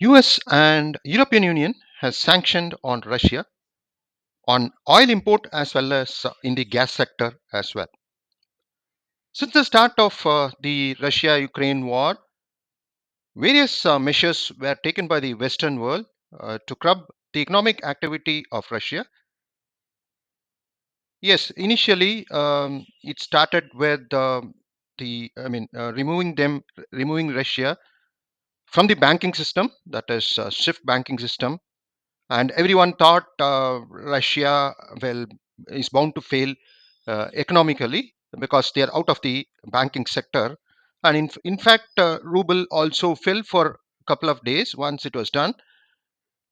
US and European Union has sanctioned on Russia on oil import as well as in the gas sector as well. Since the start of the Russia-Ukraine war, various measures were taken by the Western world to curb the economic activity of Russia. Yes, initially it started with removing Russia from the banking system, that is SWIFT banking system, and everyone thought Russia will is bound to fail economically because they are out of the banking sector. And in fact, ruble also fell for a couple of days once it was done.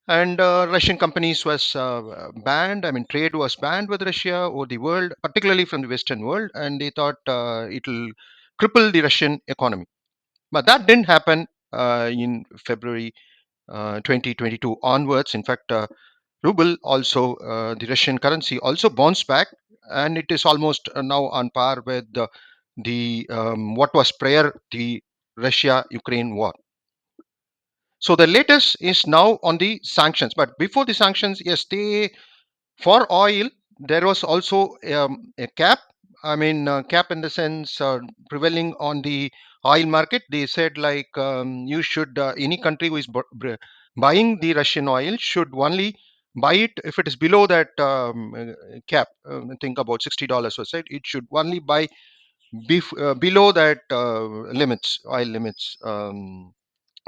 And Russian companies was banned. I mean, trade was banned with Russia or the world, particularly from the Western world. And they thought it will cripple the Russian economy. But that didn't happen in February 2022 onwards. In fact, ruble also, the Russian currency also bounced back, and it is almost now on par with the what was prior the Russia-Ukraine war. So the latest is now on the sanctions. But before the sanctions, yes, they for oil there was also a cap. I mean, cap in the sense prevailing on the oil market. They said like you should any country who is buying the Russian oil should only buy it if it is below that cap. Think about $60 or said it should only buy below that limits, oil limits.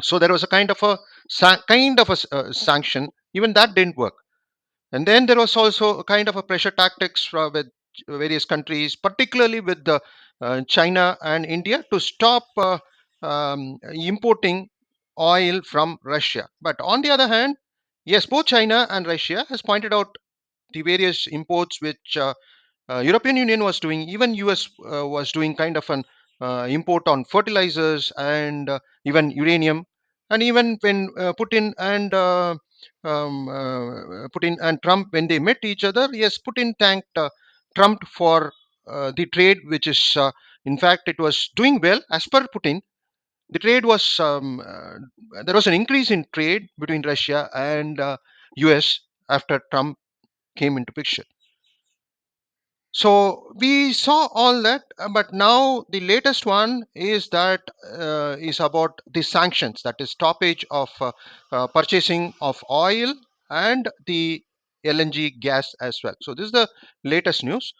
So there was a kind of a sanction. Even that didn't work. And then there was also a kind of a pressure tactics with various countries, particularly with the China and India, to stop importing oil from Russia. But on the other hand, yes, both China and Russia has pointed out the various imports which European Union was doing. Even US was doing kind of an import on fertilizers and even uranium. And even when Putin and Trump, when they met each other, yes, Putin thanked Trump for the trade, which is in fact it was doing well as per Putin. The trade was there was an increase in trade between Russia and US after Trump came into picture. So we saw all that, but now the latest one is that is about the sanctions, that is stoppage of purchasing of oil and the LNG gas as well. So this is the latest news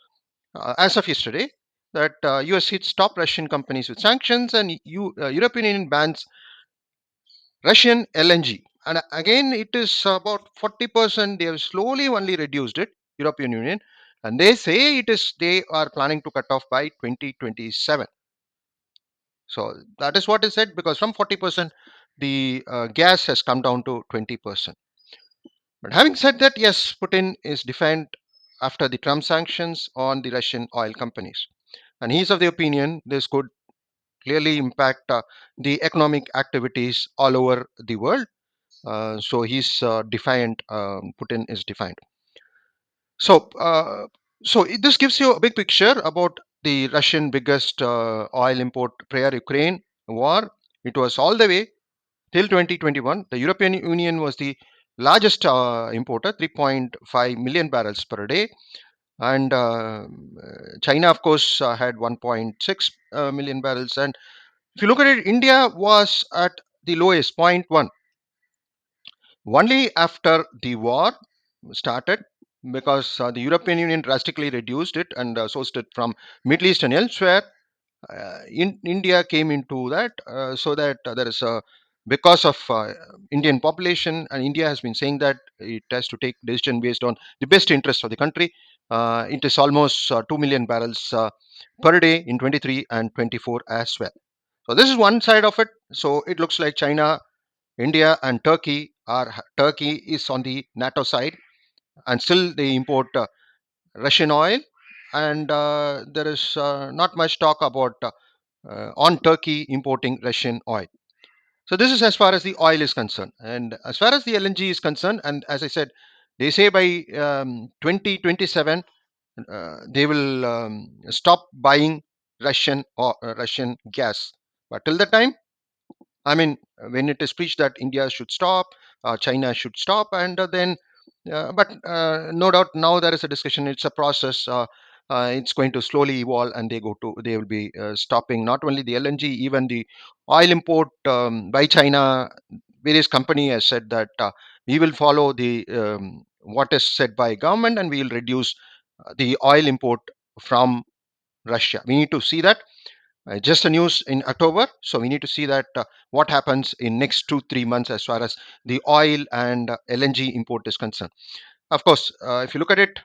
as of yesterday, that US hit stop Russian companies with sanctions, and European Union bans Russian LNG. And again, it is about 40%. They have slowly only reduced it, European Union. And they say they are planning to cut off by 2027. So that is what is said, because from 40%, the gas has come down to 20%. But having said that, yes, Putin is defiant after the Trump sanctions on the Russian oil companies. And he's of the opinion this could clearly impact the economic activities all over the world. So he's defiant. Putin is defiant. So, this gives you a big picture about the Russian biggest oil import prior Ukraine war. It was all the way till 2021. The European Union was the largest importer, 3.5 million barrels per day, and China, of course, had 1.6 million barrels. And if you look at it, India was at the lowest, zero point 0.1. Only after the war started, because the European Union drastically reduced it and sourced it from Middle East and elsewhere. India came into that, so that there is a because of Indian population, and India has been saying that it has to take decision based on the best interest of the country. It is almost 2 million barrels per day in 23 and 24 as well. So this is one side of it. So it looks like China, India, and Turkey is on the NATO side, and still they import Russian oil, and there is not much talk about on Turkey importing Russian oil. So this is as far as the oil is concerned, and as far as the LNG is concerned, and as I said, they say by 2027 they will stop buying Russian gas. But till the time, I mean, when it is preached that India should stop, China should stop, and then, but no doubt now there is a discussion. It's a process. It's going to slowly evolve, and they will be stopping not only the LNG, even the oil import by China. Various company has said that we will follow the what is said by government, and we will reduce the oil import from Russia. We need to see that just a news in October. So we need to see that what happens in next 2 3 months as far as the oil and LNG import is concerned. Of course, if you look at it,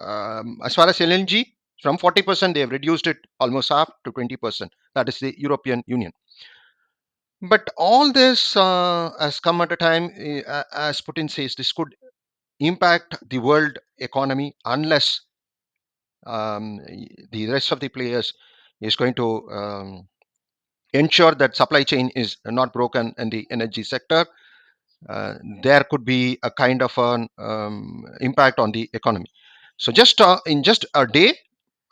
as far as LNG, from 40% they have reduced it almost half to 20%. That is the European Union. But all this has come at a time, as Putin says, this could impact the world economy unless um, the rest of the players is going to ensure that supply chain is not broken in the energy sector. uh, there could be a kind of an impact on the economy. So just in just a day,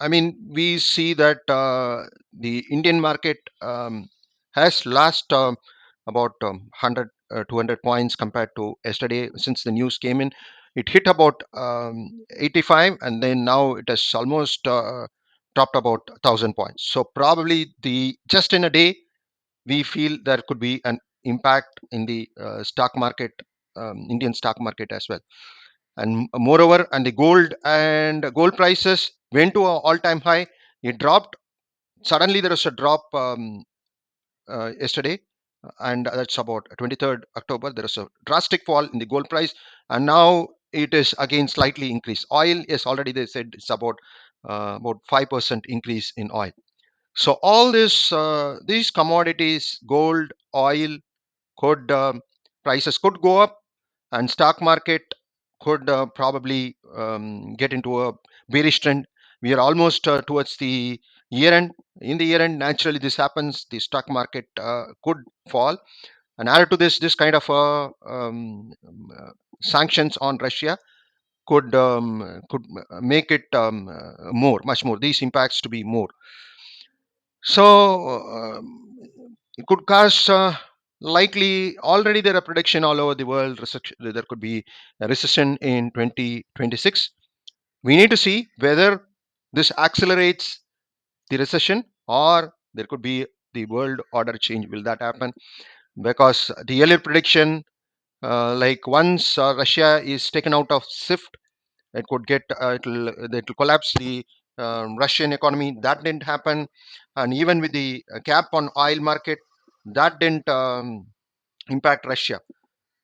I mean, we see that the Indian market has lost about 100 200 points compared to yesterday. Since the news came in, it hit about 85, and then now it has almost dropped about 1000 points. So probably the just in a day we feel there could be an impact in the stock market, Indian stock market as well. And moreover, and the gold prices went to an all-time high. It dropped suddenly. There was a drop yesterday, and that's about 23rd October. There was a drastic fall in the gold price, and now it is again slightly increased. Oil is already, they said it's about 5% increase in oil. So all this these commodities, gold, oil, could prices could go up, and stock market could probably get into a bearish trend. We are almost towards the year end. In the year end, naturally this happens. The stock market could fall, and added to this kind of sanctions on Russia could make it much more. These impacts to be more. So it could cause likely already there are prediction all over the world. There could be a recession in 2026. We need to see whether this accelerates the recession, or there could be the world order change. Will that happen? Because the earlier prediction, like once Russia is taken out of SWIFT, it could get it'll collapse the Russian economy. That didn't happen, and even with the cap on oil market, that didn't impact Russia.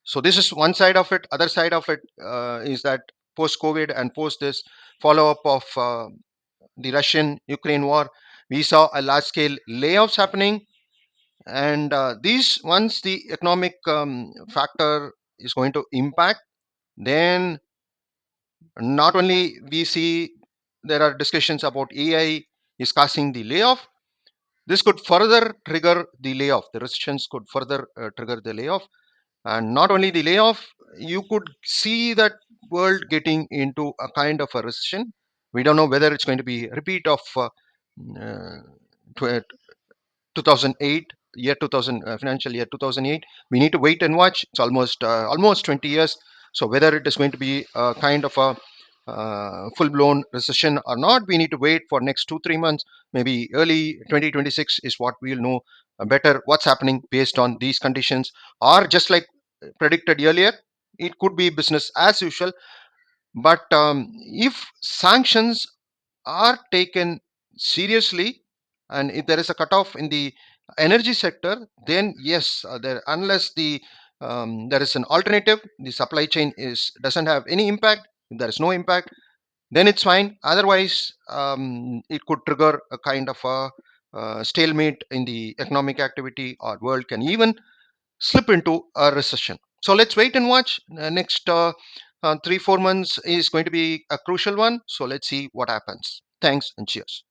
So this is one side of it. Other side of it is that post COVID and post this follow up of the Russian Ukraine war, we saw a large scale layoffs happening, and these once the economic factor is going to impact, then not only we see there are discussions about AI is causing the layoff. This could further trigger the layoff. The restrictions could further trigger the layoff, and not only the layoff, you could see that world getting into a kind of a recession. We don't know whether it's going to be a repeat of uh, 2008 year 2000 financial year 2008. We need to wait and watch. It's almost 20 years. So whether it is going to be a kind of a full blown recession or not, we need to wait for next 2 3 months. Maybe early 2026 is what we'll know better what's happening based on these conditions. Or just like predicted earlier, it could be business as usual. But if sanctions are taken seriously, and if there is a cutoff in the energy sector, then yes, unless there is an alternative, the supply chain is doesn't have any impact. If there is no impact, then it's fine. Otherwise, it could trigger a kind of a stalemate in the economic activity, or world can even slip into a recession. So let's wait and watch. Next 3 4 months is going to be a crucial one. So let's see what happens. Thanks and cheers.